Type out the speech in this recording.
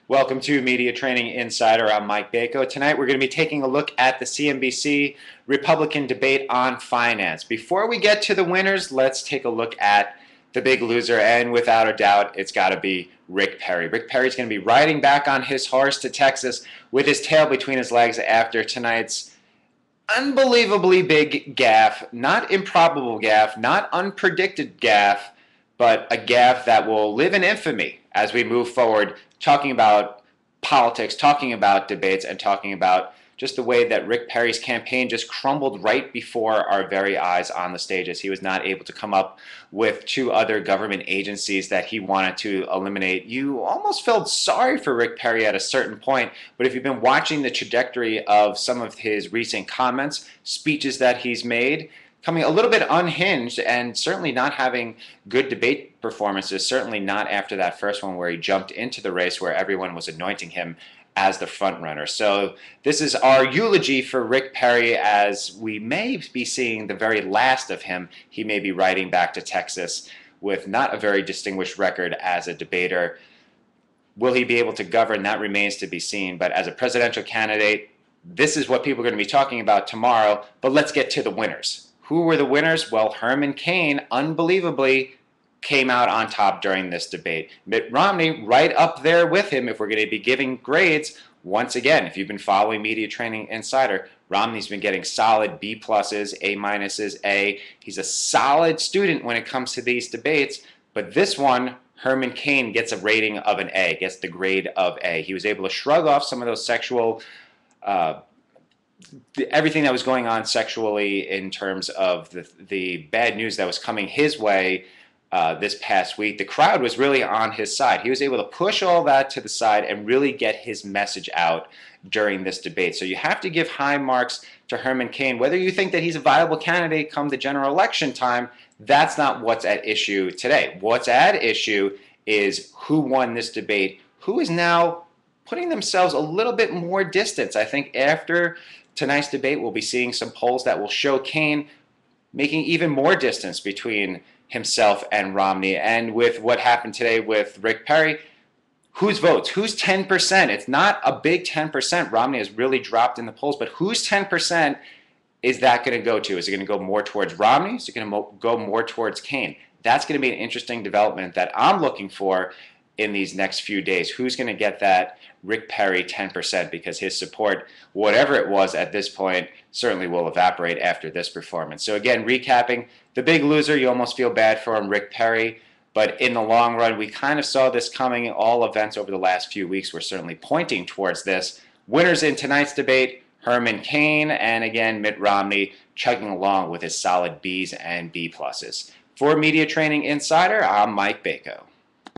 Welcome to Media Training Insider. I'm Mike Bako. Tonight we're going to be taking a look at the CNBC Republican debate on finance. Before we get to the winners, let's take a look at the big loser, and without a doubt, it's got to be Rick Perry. Rick Perry's going to be riding back on his horse to Texas with his tail between his legs after tonight's unbelievably big gaffe, not improbable gaffe, not unpredicted gaffe, but a gaffe that will live in infamy as we move forward, talking about politics, talking about debates, and talking about just the way that Rick Perry's campaign just crumbled right before our very eyes on the stage as he was not able to come up with two other government agencies that he wanted to eliminate. You almost felt sorry for Rick Perry at a certain point, but if you've been watching the trajectory of some of his recent comments, speeches that he's made, coming a little bit unhinged and certainly not having good debate performances, certainly not after that first one where he jumped into the race where everyone was anointing him as the front runner. So this is our eulogy for Rick Perry as we may be seeing the very last of him. He may be riding back to Texas with not a very distinguished record as a debater. Will he be able to govern? That remains to be seen. But as a presidential candidate, this is what people are going to be talking about tomorrow. But let's get to the winners. Who were the winners? Well, Herman Cain, unbelievably, came out on top during this debate. Mitt Romney, right up there with him if we're going to be giving grades. Once again, if you've been following Media Training Insider, Romney's been getting solid B pluses, A minuses, A. He's a solid student when it comes to these debates, but this one, Herman Cain gets a rating of an A, gets the grade of A. He was able to shrug off some of those sexual everything that was going on sexually in terms of the bad news that was coming his way this past week. The crowd was really on his side. He was able to push all that to the side and really get his message out during this debate. So you have to give high marks to Herman Cain. Whether you think that he's a viable candidate come the general election time, that's not what's at issue today. What's at issue is who won this debate, who is now putting themselves a little bit more distance. I think after tonight's debate, we'll be seeing some polls that will show Cain making even more distance between himself and Romney. And with what happened today with Rick Perry, whose votes? Who's 10%? It's not a big 10%. Romney has really dropped in the polls, but whose 10% is that going to go to? Is it going to go more towards Romney? Is it going to go more towards Cain? That's going to be an interesting development that I'm looking for in these next few days. Who's going to get that Rick Perry 10%? Because his support, whatever it was at this point, certainly will evaporate after this performance. So again, recapping, the big loser, you almost feel bad for him, Rick Perry. But in the long run, we kind of saw this coming. All events over the last few weeks were certainly pointing towards this. Winners in tonight's debate, Herman Cain, and again, Mitt Romney chugging along with his solid Bs and B pluses. For Media Training Insider, I'm Mike Bako.